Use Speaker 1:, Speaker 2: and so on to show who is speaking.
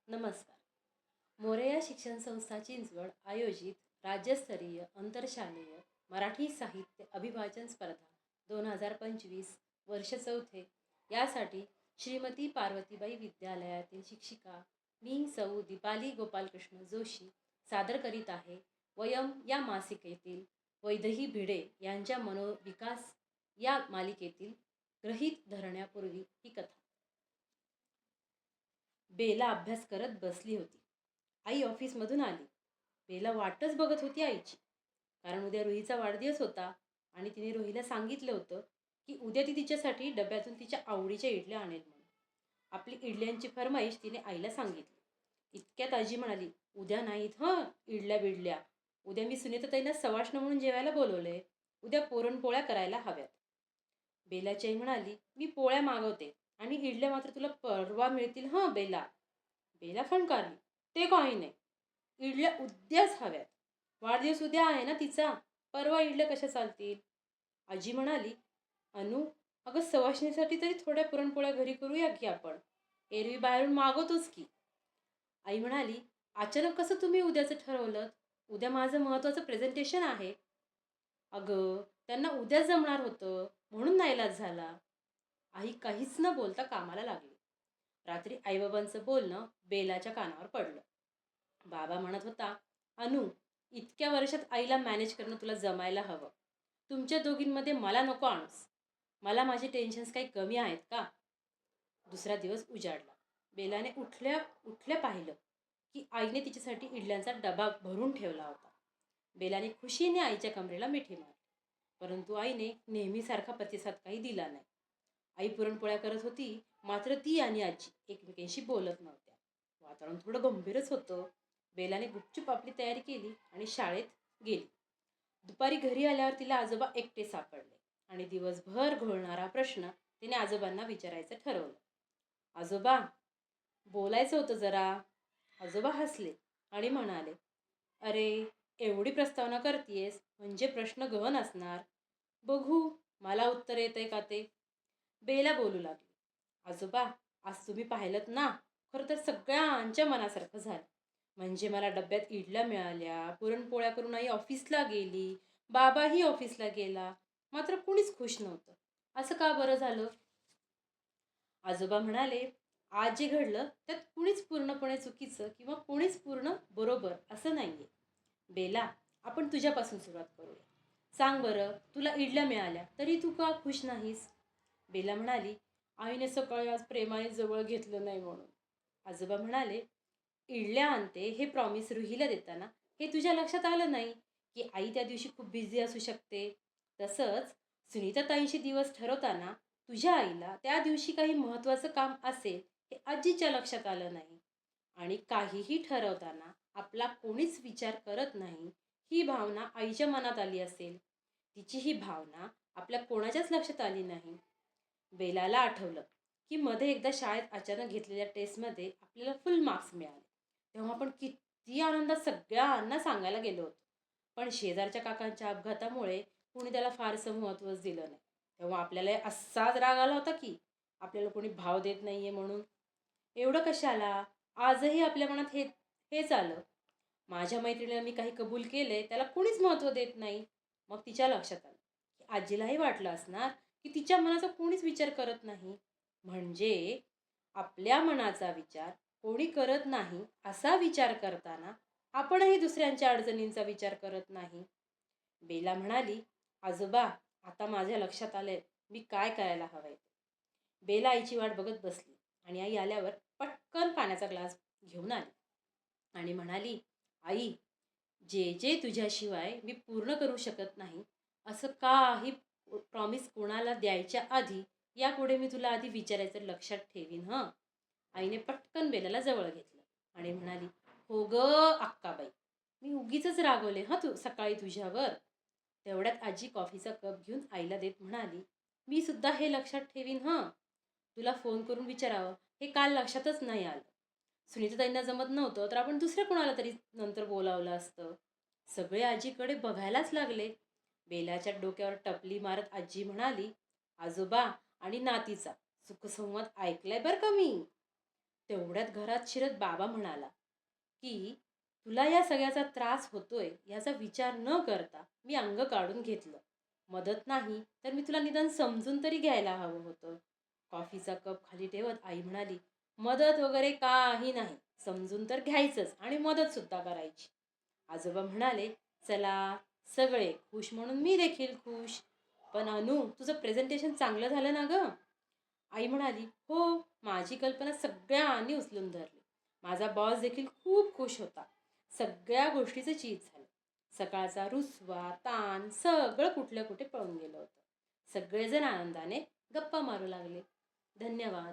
Speaker 1: नमस्कार. मोरया शिक्षण संस्था चिंचवड आयोजित राज्यस्तरीय आंतरशालेय मराठी साहित्य अभिवाचन स्पर्धा 2025 वर्ष चौथे यासाठी श्रीमती पार्वतीबाई विद्यालयातील शिक्षिका मी सौ दीपाली गोपालकृष्ण जोशी सादर करीत आहे. वयम या मासिकेतील वैदेही भिडे यांच्या मनोविकास या मालिकेतील गृहीत धरण्यापूर्वी ही कथा. बेला अभ्यास करत बसली होती. आई ऑफिसमधून आली. बेला वाटच बघत होती आईची, कारण उद्या रुहीचा वाढदिवस होता आणि तिने रोहीला सांगितलं होतं की उद्या ती तिच्यासाठी डब्यातून तिच्या आवडीच्या इडल्या आणेल म्हणून. आपली इडल्यांची फरमाईश तिने आईला सांगितली. इतक्यात आजी म्हणाली, उद्या नाहीत इडल्या बिडल्या. उद्या मी सुनीताताईंना सवाष्ण म्हणून जेवायला बोलवलंय. उद्या पुरणपोळ्या करायला हव्यात. बेलाची आई म्हणाली, मी पोळ्या मागवते आणि इडल्या मात्र तुला परवा मिळतील बेला. बेला फणकारली, ते काही नाही. इडल्या उद्याच हव्यात. वाढदिवस उद्या आहे ना तिचा. परवा इडल्या कशा चालतील? आजी म्हणाली, अनु, अगं सवाशणीसाठी तरी थोड्या पुरणपोळ्या घरी करूया की आपण. एरवी बाहेरून मागवतोच की. आई म्हणाली, अचानक कसं तुम्ही उद्याचं ठरवलं? उद्या माझं महत्त्वाचं प्रेझेंटेशन आहे. अगं त्यांना उद्या जमणार होतं म्हणून नाईलाज झाला. आई काहीच न बोलता कामाला लागली. रात्री आईबाबांचं बोलणं बेलाच्या कानावर पडलं. बाबा म्हणत होता, अनु, इतक्या वर्षात आईला मॅनेज करणं तुला जमायला हवं. तुमच्या दोघींमध्ये मला नको आणूस. मला माझे टेन्शन्स काही कमी आहेत का? दुसरा दिवस उजाडला. बेलाने उठल्या उठल्या पाहिलं की आईने तिच्यासाठी इडल्यांचा डबा भरून ठेवला होता. बेलाने खुशीने आईच्या कमरेला मिठी मारली, परंतु आईने नेहमीसारखा प्रतिसाद काही दिला नाही. आई पुरणपोळ्या करत होती, मात्र ती आणि आजी एकमेकांशी बोलत नव्हत्या. वातावरण थोडं गंभीरच होतं. बेलाने गुपचूप आपली तयारी केली आणि शाळेत गेली. दुपारी घरी आल्यावर तिला आजोबा एकटे सापडले आणि दिवसभर घोळणारा प्रश्न तिने आजोबांना विचारायचं ठरवलं. आजोबा, बोलायचं होतं जरा. आजोबा हसले आणि म्हणाले, अरे, एवढी प्रस्तावना करतीयेस म्हणजे प्रश्न गहन असणार. बघू मला उत्तर येतंय का ते. बेला बोलू लागली, आजोबा, आज तुम्ही पाहिलंत ना, खरं तर सगळ्यांच्या मनासारखं झालं. म्हणजे मला डब्यात इडल्या मिळाल्या, पुरणपोळ्या करून आई ऑफिसला गेली, बाबाही ऑफिसला गेला, मात्र कुणीच खुश नव्हतं. असं का बरं झालं? आजोबा म्हणाले, आज जे घडलं त्यात कुणीच पूर्णपणे चुकीचं किंवा कुणीच पूर्ण बरोबर असं नाहीये. बेला, आपण तुझ्यापासून सुरुवात करूया. सांग बरं, तुला इडल्या मिळाल्या तरी तू का खुश नाहीस? बेला म्हणाली, आईने सकाळी आज प्रेमाने जवळ घेतलं नाही म्हणून. आजोबा म्हणाले, इडल्या आणते हे प्रॉमिस रुहीला देताना हे तुझ्या लक्षात आलं नाही की आई त्या दिवशी खूप बिझी असू शकते. तसंच सुनीताताईंशी दिवस ठरवताना तुझ्या आईला त्या दिवशी काही महत्त्वाचं काम असेल हे आजीच्या लक्षात आलं नाही. आणि काहीही ठरवताना आपला कोणीच विचार करत नाही ही भावना आईच्या मनात आली असेल. तिची ही भावना आपल्या कोणाच्याच लक्षात आली नाही. बेलाला आठवलं की मध्ये एकदा शाळेत अचानक घेतलेल्या टेस्टमध्ये आपल्याला फुल मार्क्स मिळाले. तेव्हा आपण किती आनंदात सगळ्यांना सांगायला गेलो होतो. पण शेजारच्या काकांच्या अपघातामुळे कोणी त्याला फारसं महत्त्वच दिलं नाही. तेव्हा आपल्याला असाच राग आला होता की आपल्याला कोणी भाव देत नाहीये म्हणून. एवढं कशाला? आजही आपल्या मनात हेच आलं. माझ्या मैत्रिणीला मी काही कबूल केले त्याला कुणीच महत्त्व देत नाही. मग तिच्या लक्षात आलं की आजीलाही वाटलं असणार की तिच्या मनाचा कोणीच विचार करत नाही. म्हणजे आपल्या मनाचा विचार कोणी करत नाही असा विचार करताना आपणही दुसऱ्यांच्या अडचणींचा विचार करत नाही. बेला म्हणाली, आजोबा, आता माझ्या लक्षात आलंय मी काय करायला हवंय. बेला आईची वाट बघत बसली आणि आई आल्यावर पटकन पाण्याचा ग्लास घेऊन आली आणि म्हणाली, आई, जे जे तुझ्याशिवाय मी पूर्ण करू शकत नाही असं काही प्रॉमिस कोणाला द्यायच्या आधी यापुढे मी तुला आधी विचारायचं लक्षात ठेवीन आईने पटकन बेलाला जवळ घेतलं आणि म्हणाली, हो ग अक्काबाई, मी उगीच रागवले सकाळी तुझ्यावर. तेवढ्यात आजी कॉफीचा कप घेऊन आईला देत म्हणाली, मी सुद्धा हे लक्षात ठेवीन तुला फोन करून विचारावं हे काल लक्षातच नाही आलं. सुनीताताईंना जमत नव्हतं तर आपण दुसऱ्या कोणाला तरी नंतर बोलावलं असतं. सगळे आजीकडे बघायलाच लागले. बेलाच्या डोक्यावर टपली मारत आजी म्हणाली, आजोबा आणि नातीचा सुखसंवाद ऐकलाय बरं का मी. तेवढ्यात घरात शिरत बाबा म्हणाला की तुला या सगळ्याचा त्रास होतोय याचा विचार न करता मी अंग काढून घेतलं. मदत नाही तर मी तुला निदान समजून तरी घ्यायला हवं होतं. कॉफीचा कप खाली ठेवत आई म्हणाली, मदत वगैरे काही नाही. समजून तर घ्यायचंच आणि मदत सुद्धा करायची. आजोबा म्हणाले, चला सगळे खुश म्हणून मी देखील खुश. पण अनु, तुझं प्रेझेंटेशन चांगलं झालं ना गं? आई म्हणाली, हो, माझी कल्पना सगळ्यांनी उचलून धरली. माझा बॉस देखील खूप खुश होता. सगळ्या गोष्टीचं चीज झालं. सकाळचा रुसवा, ताण सगळं कुठल्या कुठे पळून गेलं होतं. सगळेजण आनंदाने गप्पा मारू लागले. धन्यवाद.